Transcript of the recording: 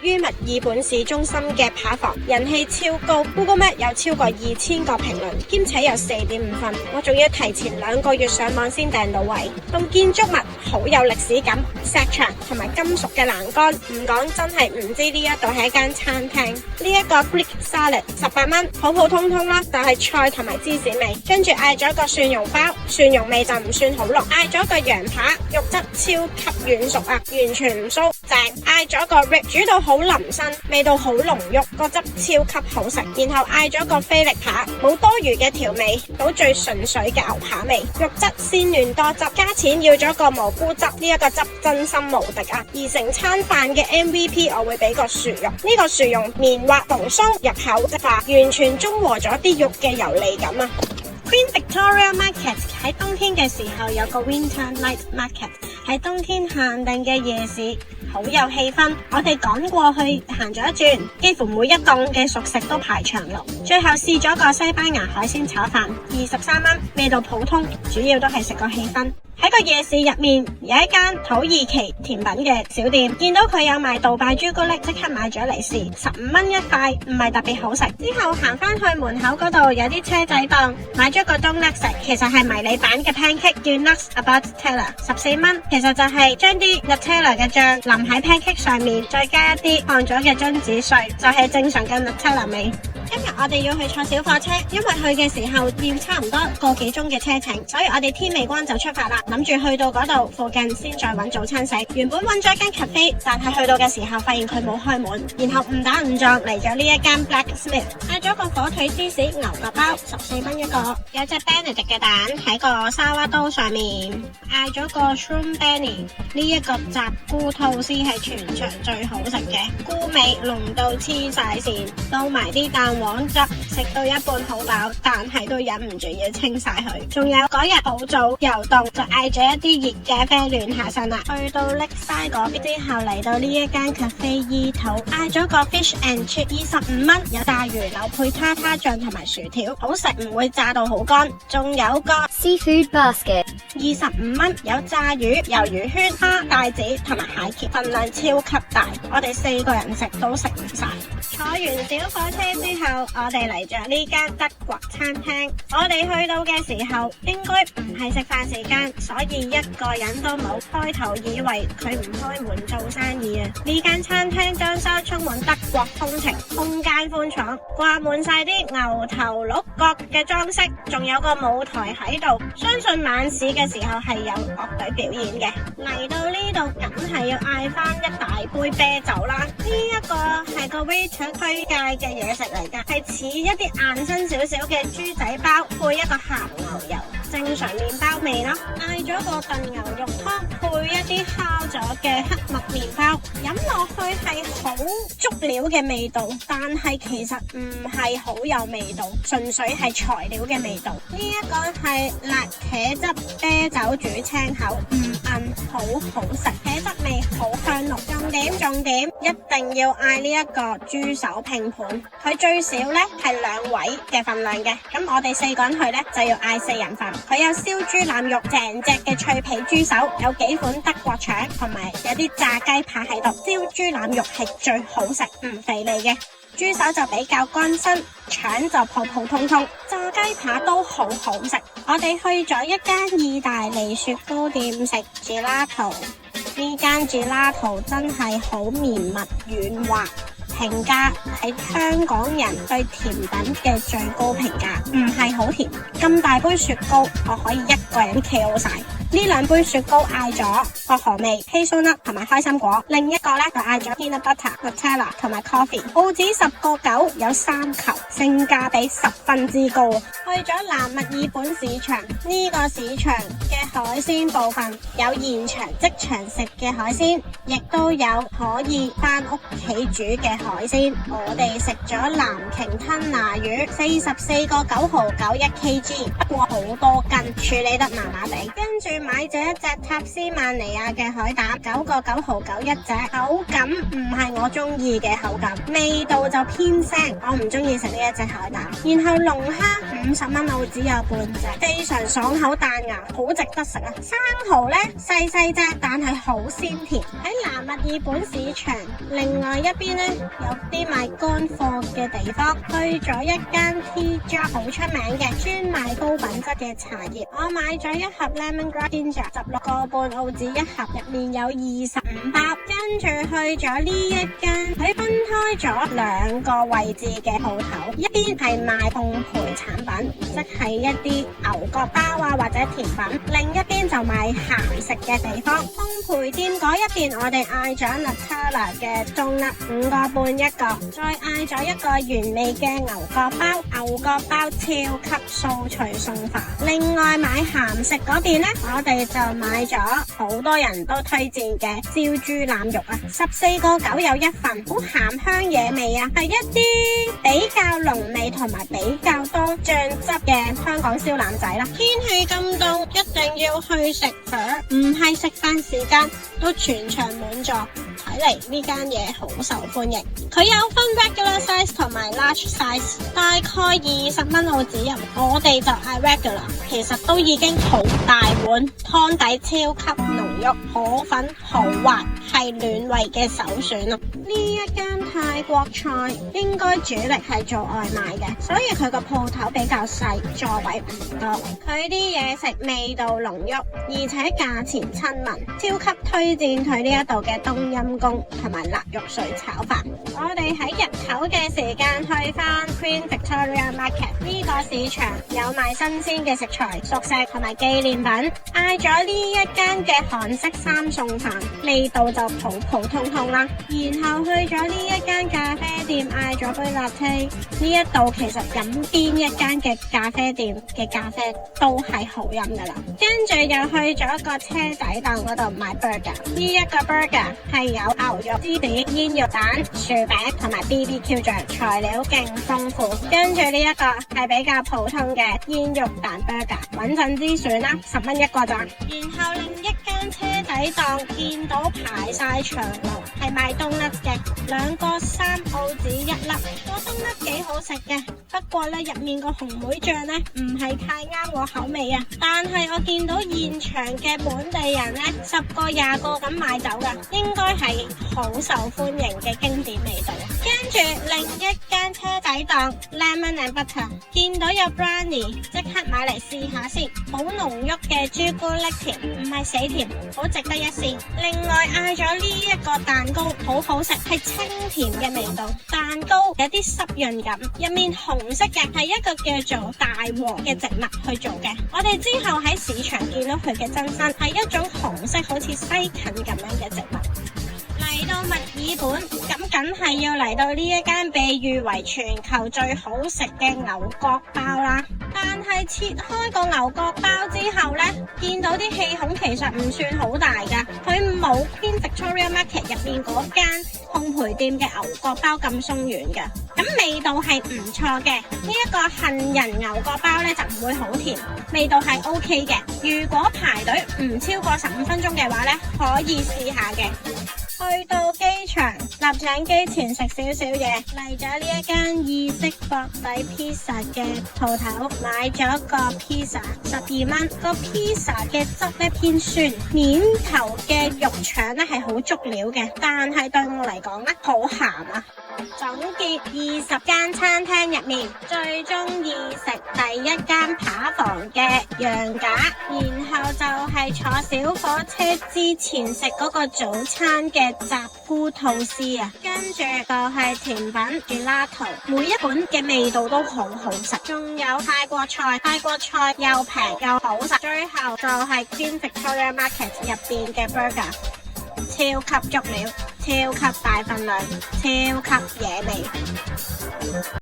位於墨爾本市中心嘅扒房，人氣超高 ，Google Map 有超過2000個評論，兼且有4.5分。我仲要提前2個月上網先訂到位。棟建築物好有歷史感，石牆同埋金屬嘅欄杆，唔講真係唔知呢一度係一間餐廳。呢一個 Greek salad 18蚊，普普通通啦，就係菜同埋芝士味。跟住嗌咗個蒜蓉包，蒜蓉味就唔算好濃。嗌咗個羊扒，肉質超級軟熟啊，完全唔酥，正。嗌咗個 rib， 煮到好腍身，味道好濃郁，個汁超級好食。然後嗌咗個菲力扒，冇多餘嘅調味，到最純粹嘅牛扒味，肉質鮮嫩多汁。加錢要咗個蘑菇汁，呢一個汁真心無敵啊！而成餐飯嘅 MVP 我會俾個薯蓉，呢個薯蓉綿滑蓬鬆入口即化，完全中和咗啲肉嘅油膩感啊！Queen Victoria Market 喺冬天嘅時候有個 Winter Night Market， 喺冬天限定嘅夜市，好有氣氛。我哋趕過去行咗一轉，幾乎每一檔嘅熟食都排長龍。最後試咗個西班牙海鮮炒飯，23蚊，味道普通，主要都係食個氣氛。喺個夜市入面有一間土耳其甜品嘅小店，見到佢有賣杜拜朱古力，即刻買咗嚟試，15蚊一塊，唔係特別好食。之後行翻去門口嗰度有啲車仔檔，買咗個 donut 食，其實係迷你版嘅 pancake， 叫 Nuts About Nutella， 14蚊。其實就係將啲 Nutella 嘅醬淋喺 pancake 上面，再加一啲放咗嘅榛子碎，就係正常嘅 Nutella 味。今日我哋要去坐小火車，因為去嘅時候要差唔多個幾鐘嘅車程，所以我哋天未光就出發啦，諗住去到嗰度附近先再揾早餐食。原本揾咗間 cafe， 但係去到嘅時候發現佢冇開門，然後誤打誤撞嚟咗呢一間 Blacksmith， 嗌咗個火腿芝士牛角包，14蚊一個，有隻 Benedict 嘅蛋喺個沙拉刀上面，嗌咗個 Shroom Benny， 呢一個雜菇吐司係全場最好食嘅，菇味濃到黐晒線，撈埋啲蛋黃汁，食到一半好飽，但係都忍唔住要清晒佢。仲有嗰日好早游動，就嗌咗一啲熱咖啡暖下身啦。去到 Lakeside 嗰邊之後，嚟到呢一間 cafe 意土，嗌咗個 fish and chip 25蚊，有炸魚柳配塔塔醬同埋薯條，好食唔會炸到好乾。仲有個 seafood basket 25蚊，有炸魚、魷魚圈、蝦、帶子同埋蟹鉗，份量超級大，我哋4個人食都食唔晒。坐完小火車之後，我哋嚟咗呢間德國餐廳。我哋去到嘅時候，應該唔係食飯時間，所以一個人都冇。開頭以為佢唔開門做生意啊！呢間餐廳裝修充滿德國風情，空間寬敞，掛滿晒啲牛頭鹿角嘅裝飾，仲有個舞台喺度。相信晚市嘅時候係有樂隊表演嘅。嚟到呢度，梗係要嗌翻一大杯啤酒啦！呢一個係個 waiter 推介嘅嘢食嚟㗎，係似一啲硬身少少嘅豬仔包，配一個鹹牛油，正常麵包味啦。嗌咗個燉牛肉湯，配一啲烤咗嘅黑麥麵包，飲落去係好足料嘅味道，但係其實唔係好有味道，純粹係材料嘅味道。呢一個係辣茄汁啤酒煮青口，唔韌，好好食，茄汁味好香濃。重點一定要嗌呢一個豬手拼盤，佢最少呢係2位嘅份量嘅，咁我哋4個人去呢就要嗌4人份。佢有燒豬腩肉，成隻嘅脆皮豬手，有幾款德國腸，同埋有啲炸雞扒喺度。燒豬腩肉係最好食，唔肥膩嘅。豬手就比較乾身，腸就普普通通，炸雞扒都好好食。我哋去咗一間意大利雪糕店食 gelato， 呢間 gelato 真係好綿密軟滑，評價係香港人對甜品嘅最高評價，唔係好甜。咁大杯雪糕，我可以一個人 KO 晒。呢2杯雪糕嗌咗薄荷味、hazelnut 同埋開心果，另一個呢就嗌咗 peanut butter、Nutella 同埋 coffee。報紙10.9有3球，性價比10分之高。去咗南墨爾本市場，呢個市場嘅海鮮部分有現場即場食嘅海鮮，亦都有可以翻屋企煮嘅海鮮。我哋食咗藍鰭吞拿魚，44個9毫9 1kg，不過好多斤，處理得麻麻地。跟住買咗一隻塔斯曼尼亞嘅海膽，9.999一隻，口感唔係我中意嘅口感，味道就偏腥，我唔中意食呢一隻海膽。然後龍蝦50蚊澳紙有半隻，非常爽口彈牙，好值得食啊！生蠔呢，細細隻，但係好鮮甜。喺南墨爾本市場另外一邊呢，有啲賣乾貨嘅地方，去咗一間 Tea Jar 好出名嘅專賣高品質嘅茶葉，我買咗一盒 Lemongrass Ginger 16.5澳紙一盒，入面有25包。跟住去咗呢一間，佢分開咗兩個位置嘅鋪頭，一邊係賣烘焙產品，即係一啲牛角包啊或者甜品，另一邊就賣鹹食嘅地方。烘焙店嗰一邊，我哋嗌咗 Nutella 嘅冬甩5.5一個，再嗌咗一個原味嘅牛角包，牛角包超級酥脆鬆化。另外買鹹食嗰邊呢，我哋就買咗好多人都推薦嘅燒豬腩肉啊，14.9有一份，好鹹香野味啊，係一啲比較濃味同埋比較多醬汁嘅香港燒腩仔啦。天氣咁凍，一定要去食飯，唔係食飯時間都全場滿座。睇嚟呢間嘢好受歡迎，佢有分 regular size 同埋 large size， 大概20蚊澳紙人，我哋就嗌 regular， 其實都已經好大碗，湯底超級濃郁，河粉好滑，係暖胃嘅首選啊！呢一間泰國菜應該主力係做外賣嘅，所以佢個鋪頭比較細，座位唔多。佢啲嘢食味道濃郁，而且價錢親民，超級推薦佢呢一度嘅冬陰功同埋辣肉碎炒飯。我哋喺日頭嘅時間去翻 Queen Victoria Market 呢個市場，有賣新鮮嘅食材、熟食同埋紀念品。嗌咗呢一間嘅韓式3餸飯，味道就普普通通啦。然後去咗呢一間咖啡店，嗌咗杯 latte。呢一度其實飲邊一間嘅咖啡店嘅咖啡都係好飲噶啦。跟住又去咗一個車仔檔嗰度買 burger。呢一個 burger 係有牛肉、芝士、煙肉蛋、薯餅同埋 BBQ 醬，材料勁豐富。跟住呢一個係比較普通嘅煙肉蛋 burger， 穩陣之選啦，10蚊一個咋。然後另一間車仔檔見到排晒長龍，係賣冬甩嘅，2個3澳紙一粒，個冬甩幾好食嘅。不過咧入面個紅莓醬咧唔係太啱我口味啊。但係我見到現場嘅本地人咧10個20個咁買走噶，應該係好受歡迎嘅經典味道。跟住另一間車仔檔 Lemon and Butter 見到有 brownie， 即刻買嚟試下先，好濃郁嘅朱古力甜，唔係死甜，好值得一試。另外嗌咗呢一個蛋糕，好好食，係清甜嘅味道，蛋糕有啲濕潤感，入面紅色嘅係一個叫做大禾嘅植物去做嘅。我哋之後喺市場見到佢嘅真身，係一種紅色好似西芹咁樣嘅植物。嚟到墨爾本，咁梗係要嚟到呢一間被譽為全球最好食嘅牛角包啦。但係切開個牛角包之後呢，見到啲氣孔其實唔算好大噶，佢冇 Queen Victoria Market 入面嗰間烘焙店嘅牛角包咁鬆軟噶。咁味道係唔錯嘅，呢一個杏仁牛角包呢就唔會好甜，味道係 OK 嘅。如果排隊唔超過15分鐘嘅話呢，可以試下嘅。去到機場，立上機前食少少嘢，嚟咗呢一間意式薄底披薩嘅鋪頭，買咗個披薩12蚊。個披薩嘅汁咧偏酸，面頭嘅肉腸咧係好足料嘅，但係對我嚟講咧好鹹啊。總結20間餐廳入面，最中意食第一間扒房嘅羊架，然後就係坐小火車之前食嗰個早餐嘅雜菇吐司啊，跟住就係甜品 gelato， 每一款嘅味道都好好食，仲有泰國菜又平又好食，最後就係 Queen Victoria Market 入邊嘅 burger， 超級足料，超級大份量，超級野味。